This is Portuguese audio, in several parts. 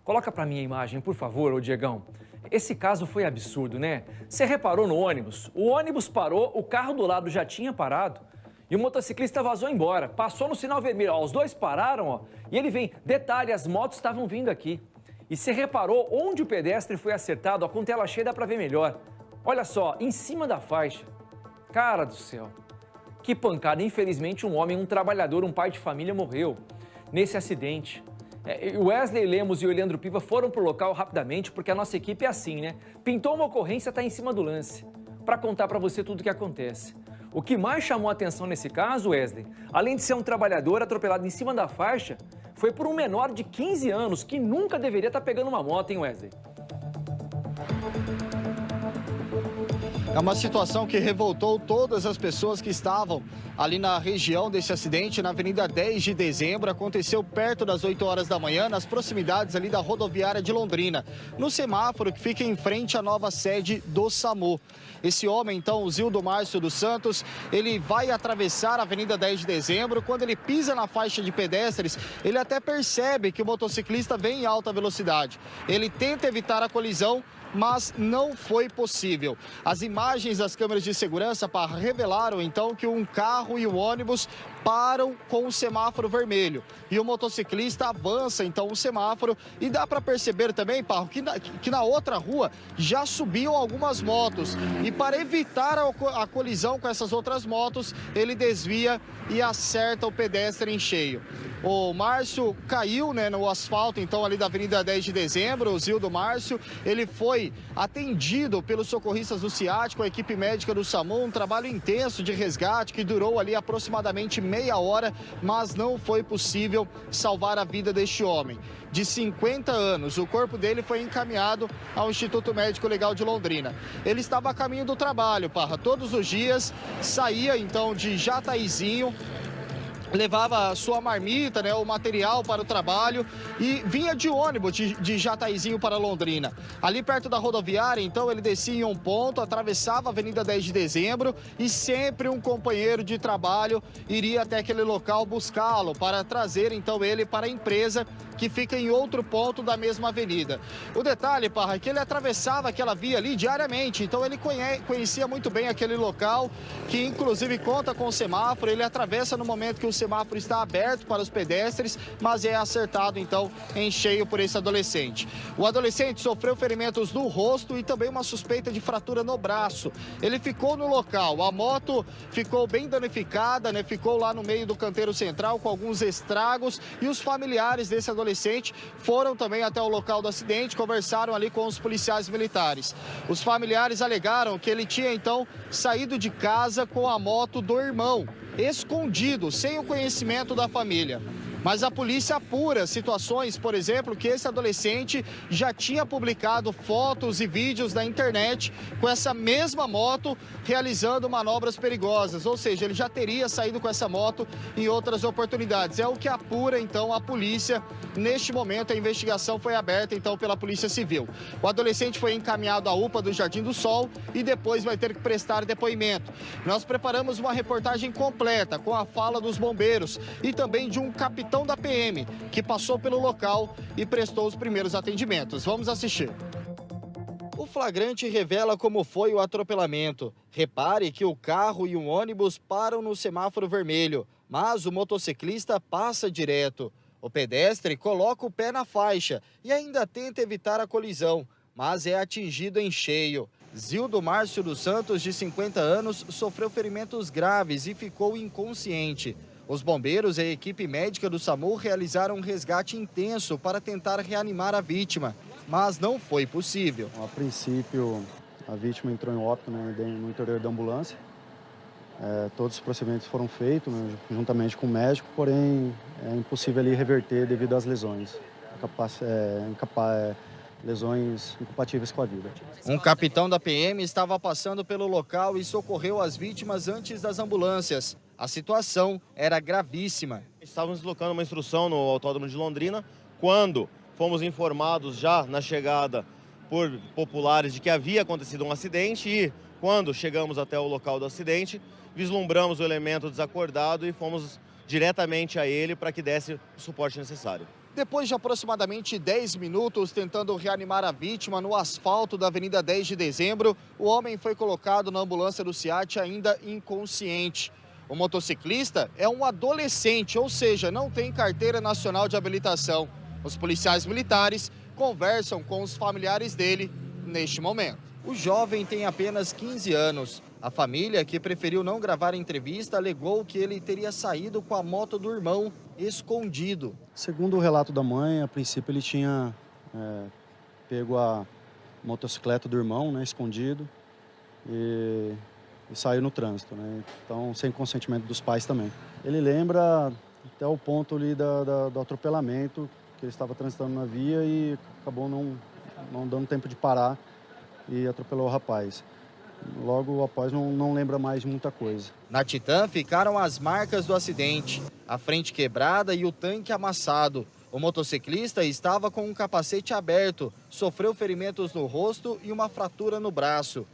Coloca pra mim a imagem, por favor, ô Diegão. Esse caso foi absurdo, né? Você reparou no ônibus? O ônibus parou, o carro do lado já tinha parado e o motociclista vazou embora. Passou no sinal vermelho, ó, os dois pararam, ó, e ele vem. Detalhe, as motos estavam vindo aqui. E você reparou onde o pedestre foi acertado? Ó, com tela cheia dá pra ver melhor. Olha só, em cima da faixa. Cara do céu. Que pancada. Infelizmente, um homem, um trabalhador, um pai de família morreu nesse acidente. O Wesley Lemos e o Leandro Piva foram pro local rapidamente, porque a nossa equipe é assim, né? Pintou uma ocorrência, tá em cima do lance, para contar para você tudo o que acontece. O que mais chamou a atenção nesse caso, Wesley, além de ser um trabalhador atropelado em cima da faixa, foi por um menor de 15 anos que nunca deveria estar pegando uma moto, hein, Wesley? É uma situação que revoltou todas as pessoas que estavam ali na região desse acidente, na Avenida 10 de Dezembro. Aconteceu perto das 8 horas da manhã, nas proximidades ali da rodoviária de Londrina, no semáforo que fica em frente à nova sede do SAMU. Esse homem, então, o Zildo Márcio dos Santos, ele vai atravessar a Avenida 10 de Dezembro. Quando ele pisa na faixa de pedestres, ele até percebe que o motociclista vem em alta velocidade. Ele tenta evitar a colisão, mas não foi possível. As imagens das câmeras de segurança revelaram, então, que um carro e um ônibus param com o semáforo vermelho. E o motociclista avança, então, o semáforo. E dá para perceber também, Parro, que na outra rua já subiam algumas motos. E para evitar a colisão com essas outras motos, ele desvia e acerta o pedestre em cheio. O Márcio caiu, né, no asfalto, então, ali da Avenida 10 de Dezembro, o Zildo Márcio. Ele foi atendido pelos socorristas do CIAT, com a equipe médica do SAMU, um trabalho intenso de resgate que durou ali aproximadamente meia hora, mas não foi possível salvar a vida deste homem. De 50 anos, o corpo dele foi encaminhado ao Instituto Médico Legal de Londrina. Ele estava a caminho do trabalho, Parra, todos os dias, saía então de Jataizinho, levava a sua marmita, né, o material para o trabalho e vinha de ônibus de Jataizinho para Londrina. Ali perto da rodoviária, então, ele descia em um ponto, atravessava a Avenida 10 de Dezembro e sempre um companheiro de trabalho iria até aquele local buscá-lo para trazer, então, ele para a empresa que fica em outro ponto da mesma avenida. O detalhe, Parra, é que ele atravessava aquela via ali diariamente, então ele conhecia muito bem aquele local, que inclusive conta com o semáforo. Ele atravessa no momento que o semáforo está aberto para os pedestres, mas é acertado então em cheio por esse adolescente. O adolescente sofreu ferimentos no rosto e também uma suspeita de fratura no braço. Ele ficou no local, a moto ficou bem danificada, né? Ficou lá no meio do canteiro central com alguns estragos, e os familiares desse adolescente foram também até o local do acidente, conversaram ali com os policiais militares. Os familiares alegaram que ele tinha então saído de casa com a moto do irmão, escondido, sem o conhecimento da família. Mas a polícia apura situações, por exemplo, que esse adolescente já tinha publicado fotos e vídeos na internet com essa mesma moto realizando manobras perigosas. Ou seja, ele já teria saído com essa moto em outras oportunidades. É o que apura, então, a polícia. Neste momento, a investigação foi aberta, então, pela Polícia Civil. O adolescente foi encaminhado à UPA do Jardim do Sol e depois vai ter que prestar depoimento. Nós preparamos uma reportagem completa com a fala dos bombeiros e também de um capitão da PM, que passou pelo local e prestou os primeiros atendimentos. Vamos assistir. O flagrante revela como foi o atropelamento. Repare que o carro e um ônibus param no semáforo vermelho, mas o motociclista passa direto. O pedestre coloca o pé na faixa e ainda tenta evitar a colisão, mas é atingido em cheio. Zildo Márcio dos Santos, de 50 anos, sofreu ferimentos graves e ficou inconsciente. Os bombeiros e a equipe médica do SAMU realizaram um resgate intenso para tentar reanimar a vítima, mas não foi possível. A princípio, a vítima entrou em óbito, né, no interior da ambulância. Todos os procedimentos foram feitos, né, juntamente com o médico, porém é impossível ali reverter devido às lesões. Lesões incompatíveis com a vida. Um capitão da PM estava passando pelo local e socorreu as vítimas antes das ambulâncias. A situação era gravíssima. Estávamos deslocando uma instrução no Autódromo de Londrina, quando fomos informados já na chegada por populares de que havia acontecido um acidente, e quando chegamos até o local do acidente, vislumbramos o elemento desacordado e fomos diretamente a ele para que desse o suporte necessário. Depois de aproximadamente 10 minutos tentando reanimar a vítima no asfalto da Avenida 10 de Dezembro, o homem foi colocado na ambulância do SEAT ainda inconsciente. O motociclista é um adolescente, ou seja, não tem carteira nacional de habilitação. Os policiais militares conversam com os familiares dele neste momento. O jovem tem apenas 15 anos. A família, que preferiu não gravar a entrevista, alegou que ele teria saído com a moto do irmão escondido. Segundo o relato da mãe, a princípio ele tinha pego a motocicleta do irmão, né, escondido, e saiu no trânsito, né? Então, sem consentimento dos pais também. Ele lembra até o ponto ali do atropelamento, que ele estava transitando na via e acabou não dando tempo de parar e atropelou o rapaz. Logo após, não lembra mais de muita coisa. Na Titan ficaram as marcas do acidente, a frente quebrada e o tanque amassado. O motociclista estava com um capacete aberto, sofreu ferimentos no rosto e uma fratura no braço.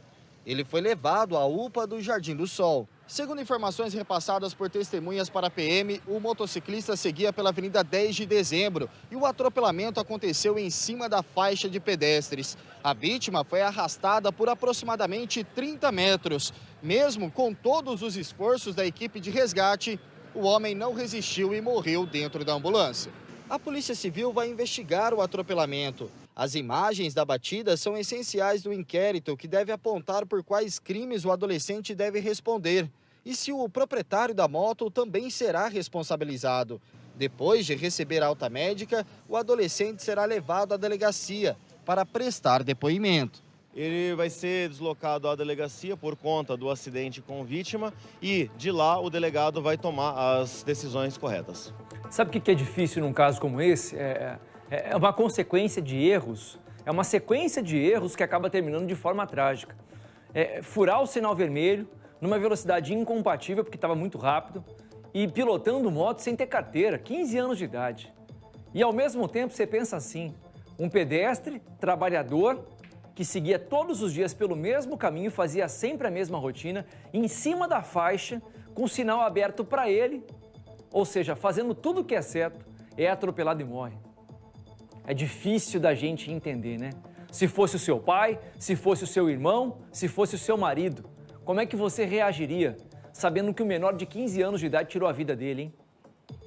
Ele foi levado à UPA do Jardim do Sol. Segundo informações repassadas por testemunhas para a PM, o motociclista seguia pela Avenida 10 de Dezembro e o atropelamento aconteceu em cima da faixa de pedestres. A vítima foi arrastada por aproximadamente 30 metros. Mesmo com todos os esforços da equipe de resgate, o homem não resistiu e morreu dentro da ambulância. A Polícia Civil vai investigar o atropelamento. As imagens da batida são essenciais do inquérito, que deve apontar por quais crimes o adolescente deve responder e se o proprietário da moto também será responsabilizado. Depois de receber alta médica, o adolescente será levado à delegacia para prestar depoimento. Ele vai ser deslocado à delegacia por conta do acidente com vítima e de lá o delegado vai tomar as decisões corretas. Sabe o que é difícil num caso como esse? É uma consequência de erros, é uma sequência de erros que acaba terminando de forma trágica. Furar o sinal vermelho numa velocidade incompatível, porque estava muito rápido, e pilotando moto sem ter carteira, 15 anos de idade. E ao mesmo tempo você pensa assim, um pedestre, trabalhador, que seguia todos os dias pelo mesmo caminho, fazia sempre a mesma rotina, em cima da faixa, com o sinal aberto para ele, ou seja, fazendo tudo o que é certo, é atropelado e morre. É difícil da gente entender, né? Se fosse o seu pai, se fosse o seu irmão, se fosse o seu marido, como é que você reagiria, sabendo que o menor de 15 anos de idade tirou a vida dele, hein?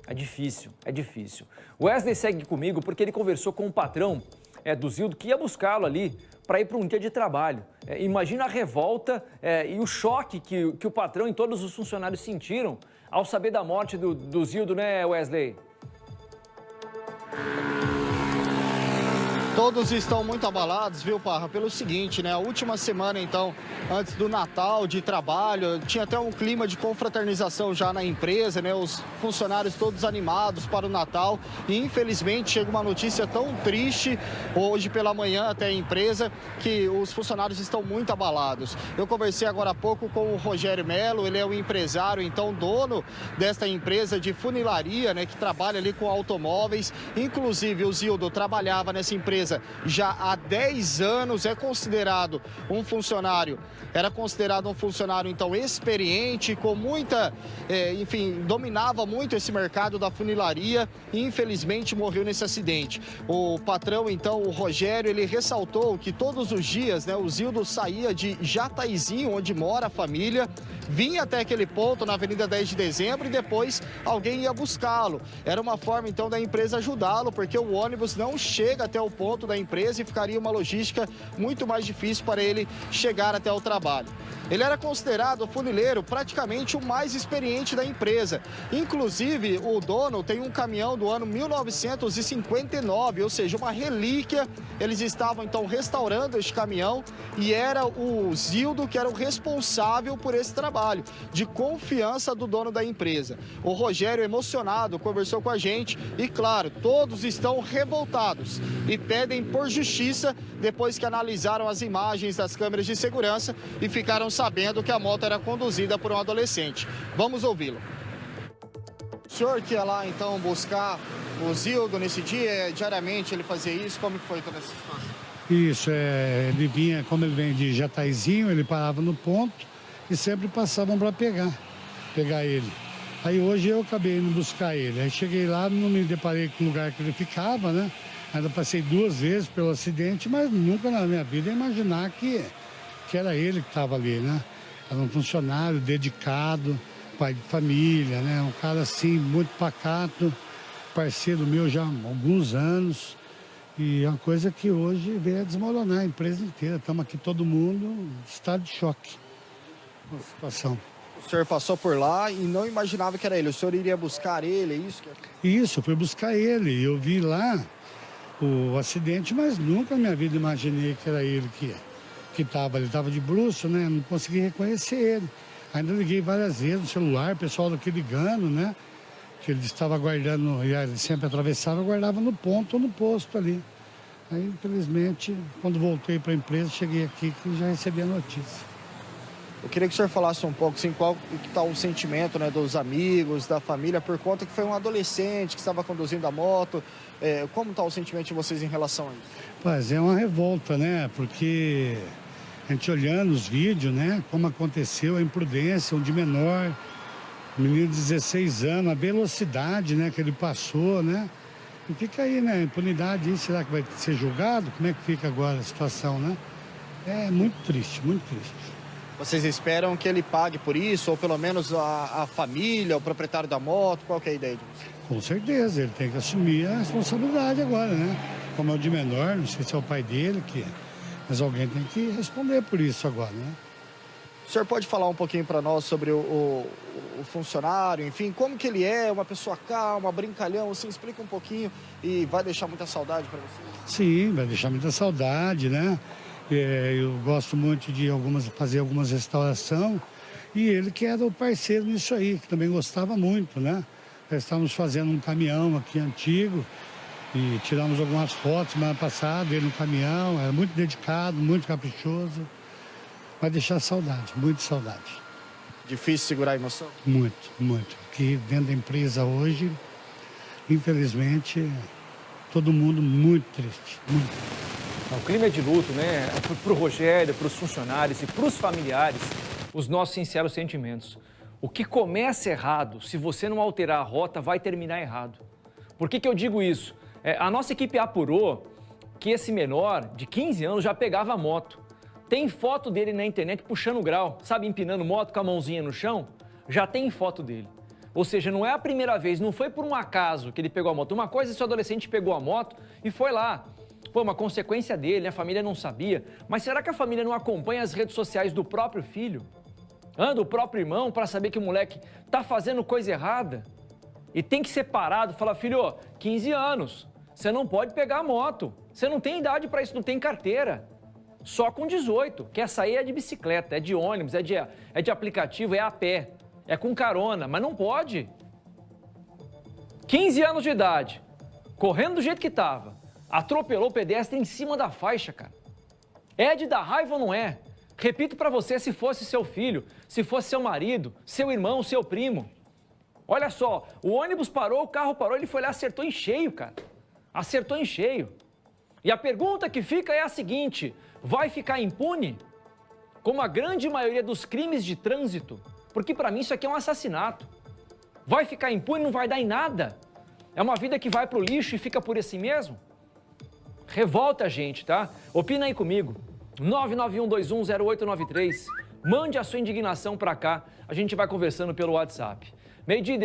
É difícil, é difícil. O Wesley segue comigo porque ele conversou com o patrão do Zildo, que ia buscá-lo ali para ir para um dia de trabalho. Imagina a revolta e o choque que o patrão e todos os funcionários sentiram ao saber da morte do Zildo, né, Wesley? Todos estão muito abalados, viu, Parra? Pelo seguinte, né? A última semana, então, antes do Natal, de trabalho, tinha até um clima de confraternização já na empresa, né? Os funcionários todos animados para o Natal. E, infelizmente, chega uma notícia tão triste hoje pela manhã até a empresa que os funcionários estão muito abalados. Eu conversei agora há pouco com o Rogério Melo, ele é o empresário, então, dono desta empresa de funilaria, né? Que trabalha ali com automóveis. Inclusive, o Zildo trabalhava nessa empresa já há 10 anos, era considerado um funcionário então experiente, com muita, dominava muito esse mercado da funilaria e infelizmente morreu nesse acidente. O patrão, então, o Rogério, ele ressaltou que todos os dias, né, o Zildo saía de Jataizinho, onde mora a família, vinha até aquele ponto na Avenida 10 de Dezembro e depois alguém ia buscá-lo. Era uma forma, então, da empresa ajudá-lo, porque o ônibus não chega até o ponto da empresa e ficaria uma logística muito mais difícil para ele chegar até o trabalho. Ele era considerado o funileiro praticamente o mais experiente da empresa. Inclusive, o dono tem um caminhão do ano 1959, ou seja, uma relíquia. Eles estavam, então, restaurando este caminhão e era o Zildo que era o responsável por esse trabalho, de confiança do dono da empresa. O Rogério, emocionado, conversou com a gente e, claro, todos estão revoltados e pedem por justiça depois que analisaram as imagens das câmeras de segurança e ficaram sabendo que a moto era conduzida por um adolescente. Vamos ouvi-lo. O senhor que ia lá, então, buscar o Zildo nesse dia, diariamente ele fazia isso? Como que foi toda essa situação? Isso, ele vinha, como ele vem de Jataizinho, ele parava no ponto e sempre passavam para pegar ele. Aí hoje eu acabei indo buscar ele. Aí cheguei lá, não me deparei com o lugar que ele ficava, né? Ainda passei 2 vezes pelo acidente, mas nunca na minha vida ia imaginar que era ele que estava ali, né? Era um funcionário dedicado, pai de família, né? Um cara assim, muito pacato, parceiro meu já há alguns anos. E é uma coisa que hoje veio a desmoronar a empresa inteira. Estamos aqui todo mundo em estado de choque com a situação. O senhor passou por lá e não imaginava que era ele. O senhor iria buscar ele, é isso? Isso, eu fui buscar ele. Eu vi lá o acidente, mas nunca na minha vida imaginei que era ele que estava. Ele estava de bruço, né? Não consegui reconhecer ele. Ainda liguei várias vezes no celular, o pessoal daqui ligando, né? Que ele estava guardando, e ele sempre atravessava, guardava no ponto ou no posto ali. Aí, infelizmente, quando voltei para a empresa, cheguei aqui e já recebi a notícia. Eu queria que o senhor falasse um pouco, assim, qual que está o sentimento, né, dos amigos, da família, por conta que foi um adolescente que estava conduzindo a moto. Como está o sentimento de vocês em relação a isso? Mas é uma revolta, né? Porque a gente olhando os vídeos, né? Como aconteceu a imprudência, um de menor, um menino de 16 anos, a velocidade, né, que ele passou, né? E fica aí, né? A impunidade, será que vai ser julgado? Como é que fica agora a situação, né? É muito triste, muito triste. Vocês esperam que ele pague por isso, ou pelo menos a família, o proprietário da moto? Qual que é a ideia de vocês? Com certeza, ele tem que assumir a responsabilidade agora, né? Como é o de menor, não sei se é o pai dele, mas alguém tem que responder por isso agora, né? O senhor pode falar um pouquinho para nós sobre o funcionário, enfim, como que ele é, uma pessoa calma, brincalhão, assim, explica um pouquinho e vai deixar muita saudade para você? Sim, vai deixar muita saudade, né? Eu gosto muito de fazer algumas restaurações e ele que era o parceiro nisso aí, que também gostava muito, né? Nós estávamos fazendo um caminhão aqui antigo e tiramos algumas fotos semana passada, ele no caminhão, era muito dedicado, muito caprichoso. Vai deixar saudade, muita saudade. Difícil segurar a emoção? Muito, muito. Aqui dentro da empresa hoje, infelizmente, todo mundo muito triste, muito. O clima é de luto, né? Para o Rogério, para os funcionários e para os familiares, os nossos sinceros sentimentos. O que começa errado, se você não alterar a rota, vai terminar errado. Por que eu digo isso? A nossa equipe apurou que esse menor, de 15 anos, já pegava a moto. Tem foto dele na internet puxando o grau, sabe, empinando moto com a mãozinha no chão? Já tem foto dele. Ou seja, não é a primeira vez, não foi por um acaso que ele pegou a moto. Uma coisa é se o adolescente pegou a moto e foi lá. Pô, uma consequência dele, a família não sabia. Mas será que a família não acompanha as redes sociais do próprio filho? Do próprio irmão, para saber que o moleque tá fazendo coisa errada? E tem que ser parado, falar, filho, 15 anos, você não pode pegar a moto. Você não tem idade para isso, não tem carteira. Só com 18, quer sair é de bicicleta, é de ônibus, é de aplicativo, é a pé, é com carona, mas não pode. 15 anos de idade, correndo do jeito que estava, atropelou o pedestre em cima da faixa, cara. É de dar raiva ou não é? Repito para você, se fosse seu filho, se fosse seu marido, seu irmão, seu primo. Olha só, o ônibus parou, o carro parou, ele foi lá, acertou em cheio, cara. Acertou em cheio. E a pergunta que fica é a seguinte: vai ficar impune? Como a grande maioria dos crimes de trânsito? Porque para mim isso aqui é um assassinato. Vai ficar impune, não vai dar em nada? É uma vida que vai pro lixo e fica por assim mesmo? Revolta a gente, tá? Opina aí comigo. 991210893. Mande a sua indignação para cá. A gente vai conversando pelo WhatsApp. Meio-dia